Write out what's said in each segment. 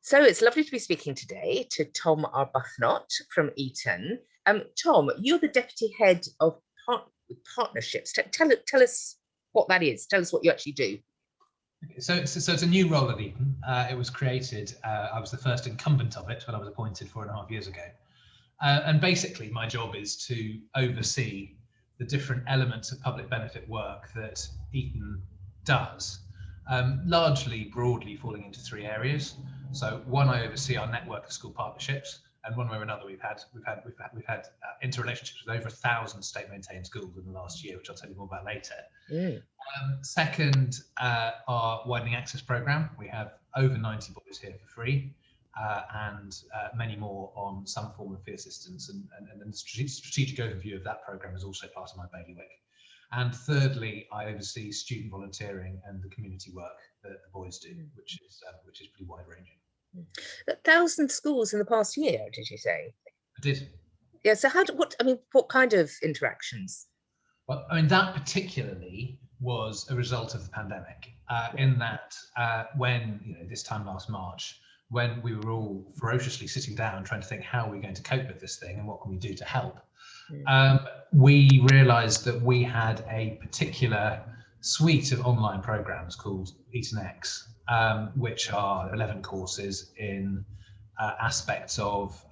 So it's lovely to be speaking today to Tom Arbuthnott from Eton. Tom, you're the Deputy Head of Partnerships. Tell us what that is. Tell us what you actually do. Okay, so it's a new role at Eton. It was created, I was the first incumbent of it when I was appointed 4.5 years ago. And basically my job is to oversee the different elements of public benefit work that Eton does, largely broadly falling into three areas. So one, I oversee our network of school partnerships, and one way or another we've had interrelationships with over 1,000 state-maintained schools in the last year, which I'll tell you more about later. Second, our widening access programme. We have over 90 boys here for free, and many more on some form of fee assistance, and the strategic overview of that programme is also part of my bailiwick. And thirdly, I oversee student volunteering and the community work that the boys do, which is pretty wide ranging. 1,000 schools in the past year, did you say? I did. Yeah. So what kind of interactions? Well, I mean, that particularly was a result of the pandemic. In that, when this time last March, when we were all ferociously sitting down trying to think how are we going to cope with this thing and what can we do to help, we realised that we had a particular suite of online programmes called Etonx, which are 11 courses in aspects of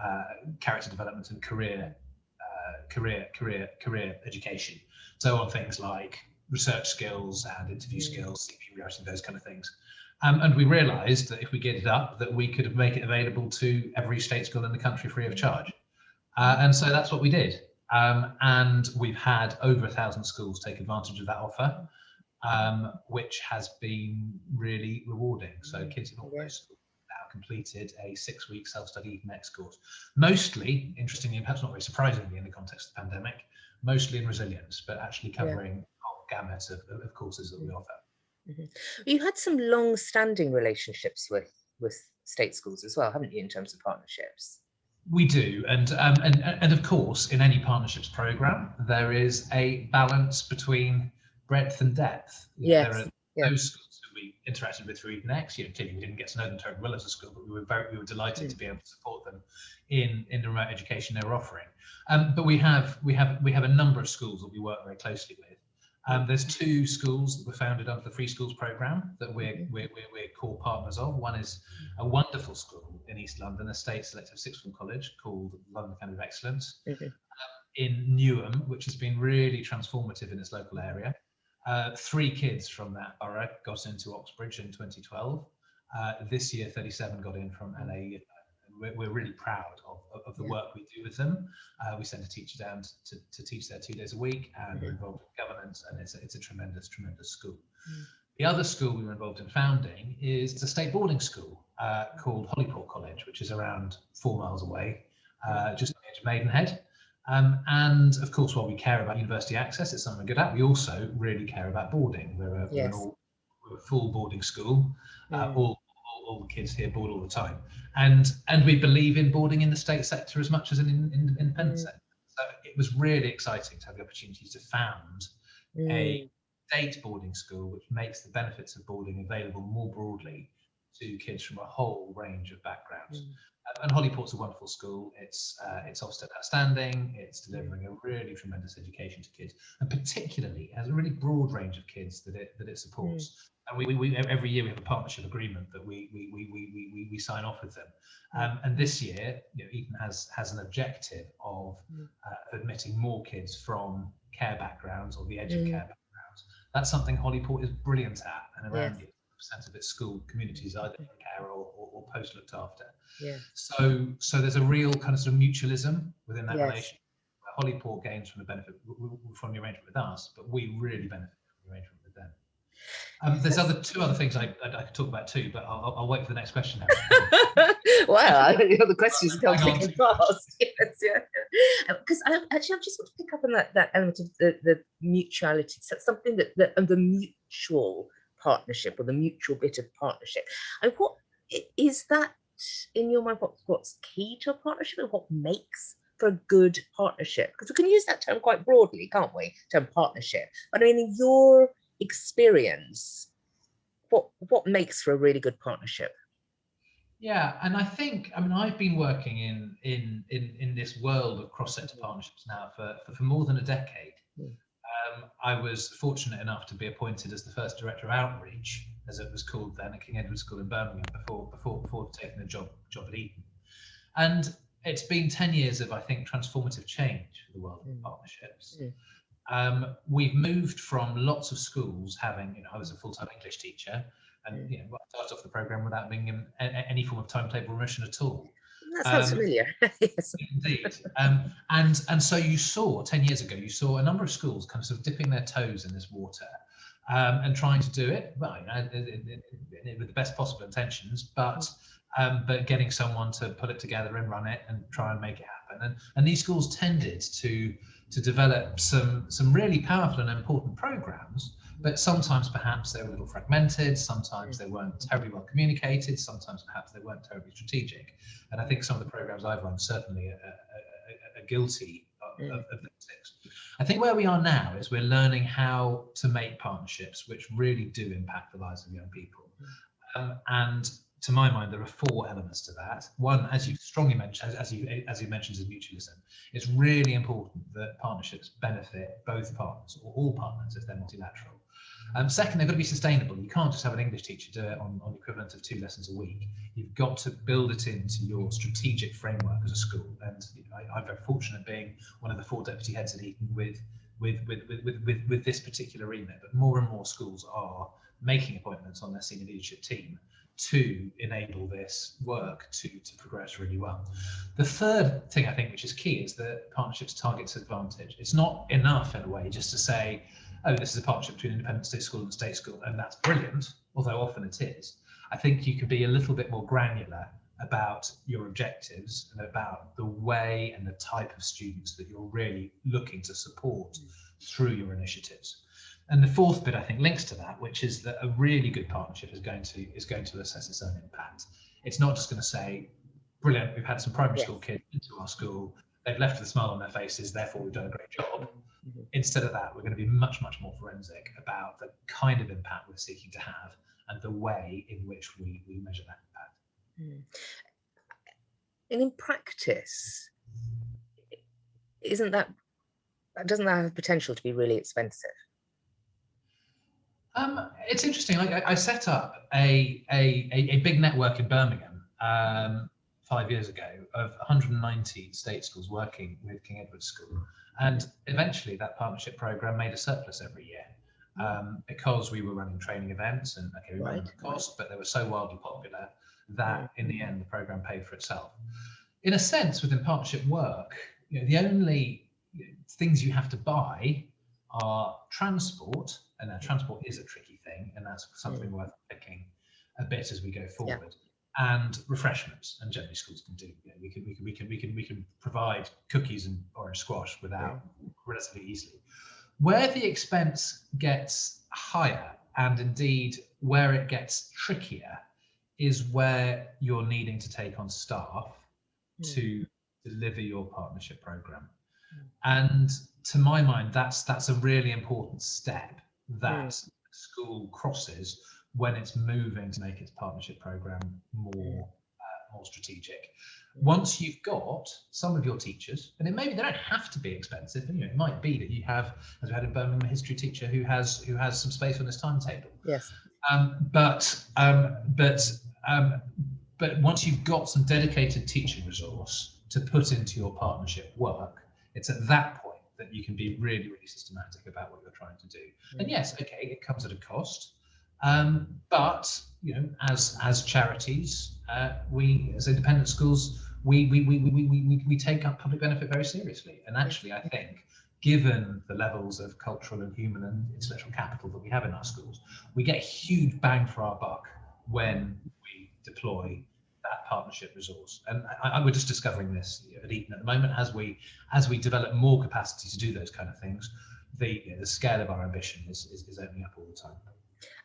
character development and career education. So on things like research skills and interview skills, CV writing, those kind of things. And we realised that if we get it up, that we could make it available to every state school in the country free of charge. And so that's what we did. And we've had over 1,000 schools take advantage of that offer, which has been really rewarding. So kids in all those schools now completed a 6-week self-study Etonx course. Mostly, interestingly, and perhaps not very surprisingly in the context of the pandemic, mostly in resilience, but actually covering a whole gamut of courses that we offer. You had some long-standing relationships with state schools as well, haven't you, in terms of partnerships? We do, and of course, in any partnerships program, there is a balance between breadth and depth. Yes. There are those schools that we interacted with through Etonx. Clearly, we didn't get to know them terribly well as a school, but we were delighted to be able to support them in the remote education they were offering. But we have a number of schools that we work very closely with. There's 2 schools that were founded under the Free Schools programme that we're core partners of. One is a wonderful school in East London, a state selective sixth form college called London Academy of Excellence, in Newham, which has been really transformative in its local area. 3 kids from that borough got into Oxbridge in 2012. This year, 37 got in from LA. We're really proud of the work we do with them. We send a teacher down to teach there 2 days a week, and we're involved in governance, and it's a tremendous school. The other school we were involved in founding is a state boarding school called Holyport College, which is around 4 miles away, just on the edge of Maidenhead. And of course, while we care about university access, it's something we're good at, we also really care about boarding. We're a full boarding school. All the kids here board all the time, and we believe in boarding in the state sector as much as in independent sector. So it was really exciting to have the opportunity to found a state boarding school which makes the benefits of boarding available more broadly to kids from a whole range of backgrounds. And Holyport's a wonderful school. It's Ofsted outstanding. It's delivering a really tremendous education to kids, and particularly has a really broad range of kids that it supports. And we every year we have a partnership agreement that we sign off with them. And this year, Eton has an objective of admitting more kids from care backgrounds or the edge of care backgrounds. That's something Holyport is brilliant at, and around 80% of its school communities either in care or post looked after. So there's a real kind of sort of mutualism within that relationship. Holyport gains from the benefit from the arrangement with us, but we really benefit from the arrangement with them. There's 2 other things I could talk about too, but I'll wait for the next question. Well, the questions come thick and fast. Because I just want to pick up on that element of the mutuality. So something that the mutual partnership, or the mutual bit of partnership. And what is that in your mind? What's key to a partnership, and what makes for a good partnership? Because we can use that term quite broadly, can't we? Term partnership. But I mean, in your experience, what makes for a really good partnership? Yeah, and I mean, I've been working in this world of cross-sector partnerships now for more than a decade. I was fortunate enough to be appointed as the first director of outreach, as it was called then, at King Edward's School in Birmingham, before taking a job at Eton. And it's been 10 years of, I think, transformative change for the world of partnerships. We've moved from lots of schools having, I was a full-time English teacher, and I started off the program without being in any form of timetable remission at all. That sounds familiar. Yes. Indeed. And so you saw 10 years ago, you saw a number of schools kind of sort of dipping their toes in this water and trying to do it, well, with the best possible intentions, but getting someone to put it together and run it and try and make it happen. And these schools tended to develop some really powerful and important programs, but sometimes perhaps they were a little fragmented, sometimes they weren't terribly well communicated, sometimes perhaps they weren't terribly strategic. And I think some of the programs I've run certainly are guilty of those things. I think where we are now is we're learning how to make partnerships which really do impact the lives of young people. And to my mind, there are 4 elements to that. One, as you strongly mentioned, as you mentioned, is mutualism. It's really important that partnerships benefit both partners, or all partners if they're multilateral. Second, they've got to be sustainable. You can't just have an English teacher do it on the equivalent of 2 lessons a week. You've got to build it into your strategic framework as a school. And I'm very fortunate being one of the 4 deputy heads at Eton with this particular remit. But more and more schools are making appointments on their senior leadership team to enable this work to progress really well. The third thing I think which is key is that partnerships targets advantage. It's not enough in a way just to say, oh, this is a partnership between independent state school and state school, and that's brilliant, although often it is. I think you can be a little bit more granular about your objectives and about the way and the type of students that you're really looking to support through your initiatives. And the fourth bit, I think, links to that, which is that a really good partnership is going to assess its own impact. It's not just going to say, brilliant, we've had some primary school kids into our school, they've left with a smile on their faces, therefore we've done a great job. Instead of that, we're going to be much, much more forensic about the kind of impact we're seeking to have and the way in which we measure that impact. And in practice, doesn't that have potential to be really expensive? It's interesting. I set up a big network in Birmingham 5 years ago of 190 state schools working with King Edward's School, and eventually that partnership program made a surplus every year because we were running training events and we ran them at cost, but they were so wildly popular that in the end the program paid for itself. In a sense, within partnership work, the only things you have to buy are transport, and now transport is a tricky thing, and that's something worth picking a bit as we go forward. And refreshments, and generally schools can do. We can provide cookies and orange squash without relatively easily. Where the expense gets higher, and indeed where it gets trickier, is where you're needing to take on staff to deliver your partnership program. And to my mind, that's a really important step that school crosses when it's moving to make its partnership program more strategic. Once you've got some of your teachers, and they don't have to be expensive, but it might be that you have, as we had in Birmingham, a history teacher who has some space on his timetable. Yes. But once you've got some dedicated teaching resource to put into your partnership work, it's at that point that you can be really, really systematic about what you're trying to do. And yes, okay, it comes at a cost. But as charities, we as independent schools, we take up public benefit very seriously. And actually, I think, given the levels of cultural and human and intellectual capital that we have in our schools, we get a huge bang for our buck when we deploy that partnership resource. And we're just discovering this at Eton at the moment as we develop more capacity to do those kind of things. The scale of our ambition is opening up all the time.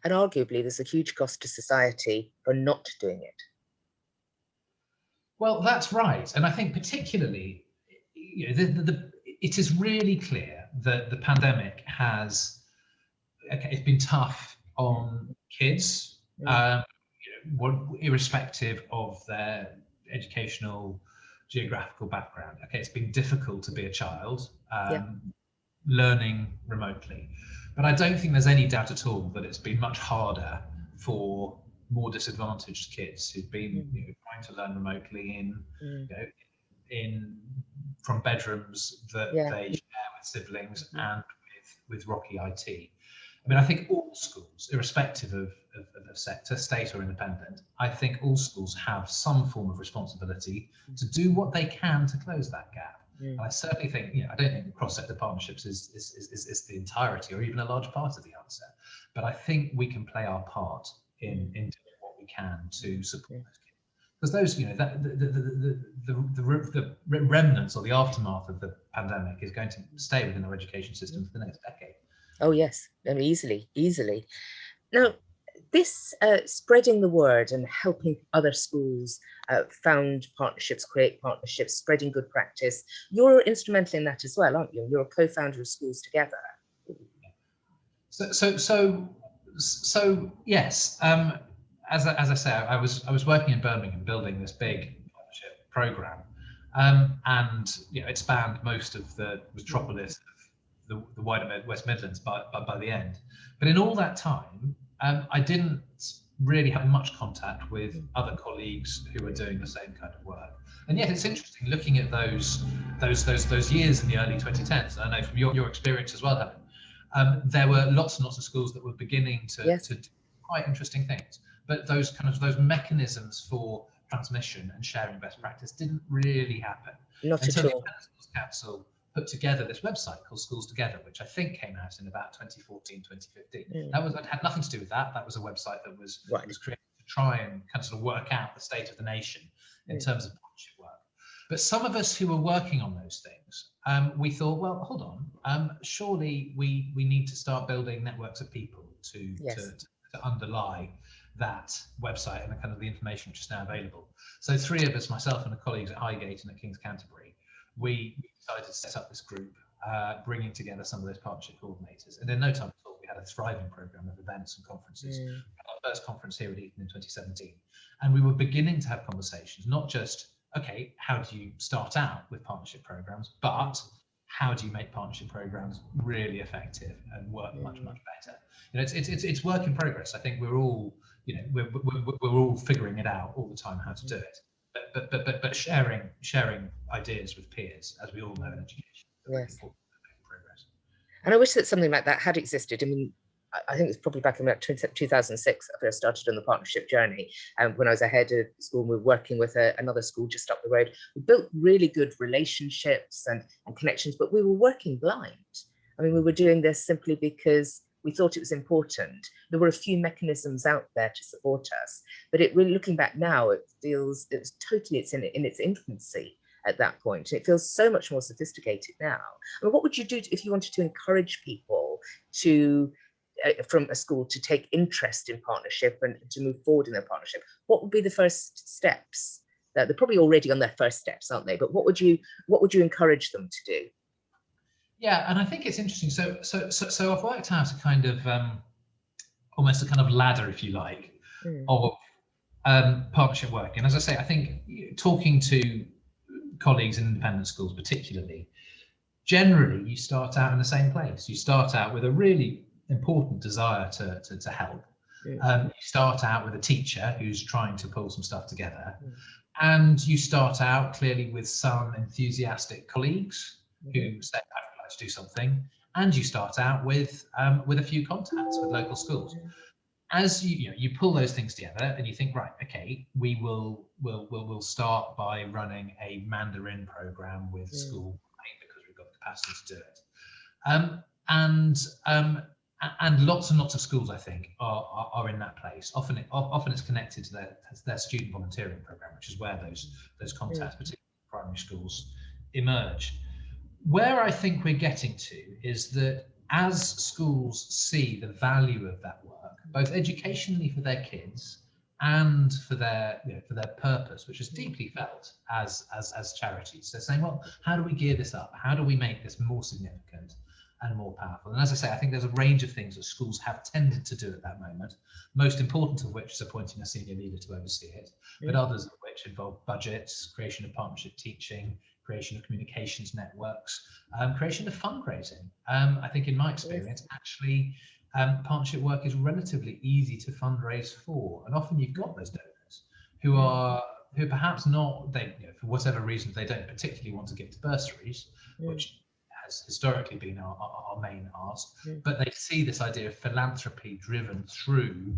And arguably, there's a huge cost to society for not doing it. Well, that's right. And I think particularly, it is really clear that the pandemic it's been tough on kids. irrespective of their educational, geographical background. Okay, it's been difficult to be a child learning remotely, but I don't think there's any doubt at all that it's been much harder for more disadvantaged kids who've been trying to learn remotely from bedrooms that they share with siblings and with rocky IT. I mean, I think all schools, irrespective of sector, state or independent, I think all schools have some form of responsibility to do what they can to close that gap. And I certainly think, I don't think cross-sector partnerships is the entirety or even a large part of the answer, but I think we can play our part in doing what we can to support those kids. Because those, the remnants or the aftermath of the pandemic is going to stay within our education system for the next decade. Oh yes, I mean, easily. Now, this spreading the word and helping other schools found partnerships, create partnerships, spreading good practice, you're instrumental in that as well, aren't you? You're a co-founder of Schools Together. So yes. As I say, I was working in Birmingham building this big partnership program, and it spanned most of the metropolis of the wider West Midlands by the end. But in all that time, I didn't really have much contact with other colleagues who were doing the same kind of work. And yet it's interesting looking at those years in the early 2010s. And I know from your experience as well, Helen, there were lots and lots of schools that were beginning to do quite interesting things. But those mechanisms for transmission and sharing best practice didn't really happen. Not at all. The Independent Schools Council put together this website called Schools Together, which I think came out in about 2014, 2015. That had nothing to do with that. That was a website that was created to try and kind of sort of work out the state of the nation in terms of partnership work. But some of us who were working on those things, we thought, well, hold on, surely we need to start building networks of people to underlie that website and the kind of the information which is now available. So three of us, myself and the colleagues at Highgate and at King's Canterbury, we decided to set up this group, bringing together some of those partnership coordinators. And in no time at all, we had a thriving program of events and conferences. We had our first conference here at Eton in 2017. And we were beginning to have conversations, not just, okay, how do you start out with partnership programs, but how do you make partnership programs really effective and work much better? It's work in progress. I think we're all, we're all figuring it out all the time how to do it. But sharing ideas with peers, as we all know in education, is really important to make progress. And I wish that something like that had existed. I mean, I think it was probably back in about 2006 I first started on the partnership journey. And when I was ahead of school, we were working with another school just up the road. We built really good relationships and connections, but we were working blind. I mean, we were doing this simply because we thought it was important. There were a few mechanisms out there to support us, but really looking back now, it feels it's in its infancy at that point. It feels so much more sophisticated now. I mean, what would you do if you wanted to encourage people to, from a school, to take interest in partnership and to move forward in their partnership? What would be the first steps? They're probably already on their first steps, aren't they? But what would you encourage them to do? Yeah, and I think it's interesting. So I've worked out a kind of almost a kind of ladder, if you like, of partnership work. And as I say, I think talking to colleagues in independent schools, particularly, generally you start out in the same place. You start out with a really important desire to help. You start out with a teacher who's trying to pull some stuff together, and you start out clearly with some enthusiastic colleagues who say, to do something, and you start out with a few contacts with local schools. As you pull those things together and you think, right, okay, we'll start by running a Mandarin program with school, right, because we've got the capacity to do it. And lots and lots of schools, I think, are in that place. Often it's connected to their student volunteering program, which is where those contacts, particularly primary schools, emerge. Where I think we're getting to is that as schools see the value of that work, both educationally for their kids and for their purpose, which is deeply felt as charities, they're saying, well, how do we gear this up? How do we make this more significant? and more powerful. And as I say, I think there's a range of things that schools have tended to do at that moment, most important of which is appointing a senior leader to oversee it, but others of which involve budgets, creation of partnership teaching, creation of communications networks, creation of fundraising. I think in my experience, actually, partnership work is relatively easy to fundraise for, and often you've got those donors who perhaps not, they, you know, for whatever reason, they don't particularly want to give to bursaries, which has historically been our main ask, but they see this idea of philanthropy driven through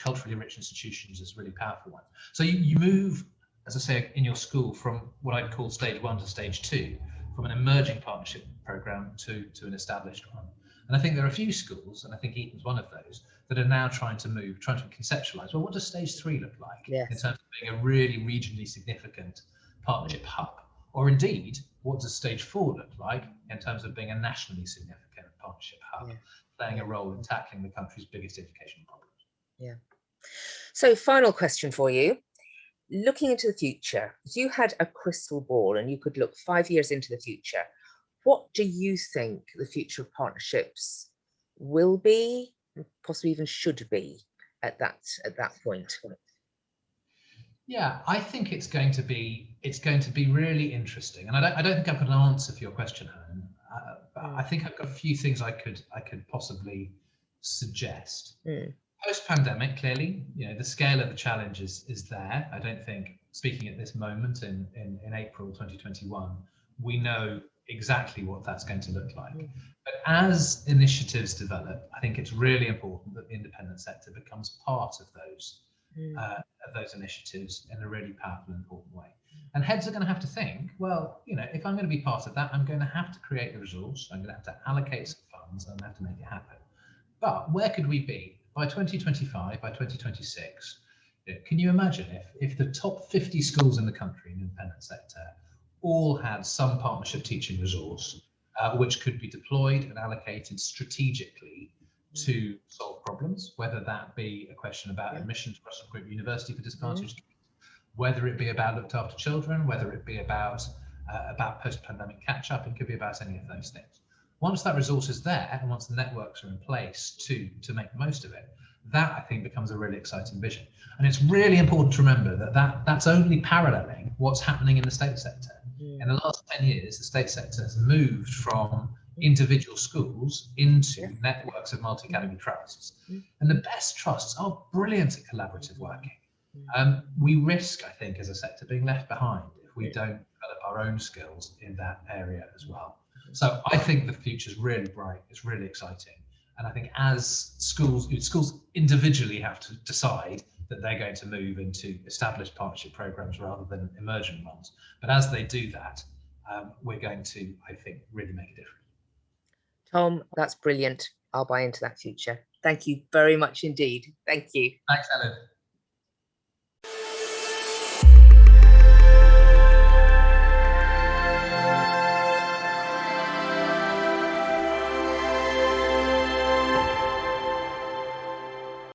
culturally rich institutions as really powerful one. So you move, as I say, in your school from what I'd call stage 1 to stage 2, from an emerging partnership program to an established one. And I think there are a few schools, and I think Eton's one of those, that are now trying to conceptualize, well, what does stage 3 look like in terms of being a really regionally significant partnership hub? Or indeed, what does stage 4 look like in terms of being a nationally significant partnership hub, playing a role in tackling the country's biggest education problems? Yeah. So final question for you. Looking into the future, if you had a crystal ball and you could look 5 years into the future, what do you think the future of partnerships will be, possibly even should be at that point? Yeah, I think it's going to be really interesting, and I don't think I've got an answer for your question, Helen. I think I've got a few things I could possibly suggest. Post-pandemic, clearly, you know, the scale of the challenge is there. I don't think, speaking at this moment in April 2021, we know exactly what that's going to look like. But as initiatives develop, I think it's really important that the independent sector becomes part of those initiatives in a really powerful and important way. And heads are going to have to think, well, you know, if I'm going to be part of that, I'm going to have to create the resource, I'm going to have to allocate some funds, and I'm going to have to make it happen. But where could we be by 2025, by 2026? Can you imagine if the top 50 schools in the country in the independent sector all had some partnership teaching resource, which could be deployed and allocated strategically to solve problems, whether that be a question about admission to Russell Group University for disadvantaged kids, whether it be about looked after children, whether it be about post-pandemic catch-up, it could be about any of those things. Once that resource is there, and once the networks are in place to make the most of it, that I think becomes a really exciting vision. And it's really important to remember that's only paralleling what's happening in the state sector. In the last 10 years, the state sector has moved from individual schools into networks of multi-academy trusts. And the best trusts are brilliant at collaborative working. We risk, I think, as a sector being left behind if we don't develop our own skills in that area as well. So I think the future is really bright, it's really exciting. And I think as schools individually have to decide that they're going to move into established partnership programs rather than emergent ones. But as they do that, we're going to, I think, really make a difference. Tom, that's brilliant. I'll buy into that future. Thank you very much indeed. Thank you. Thanks, Ellen.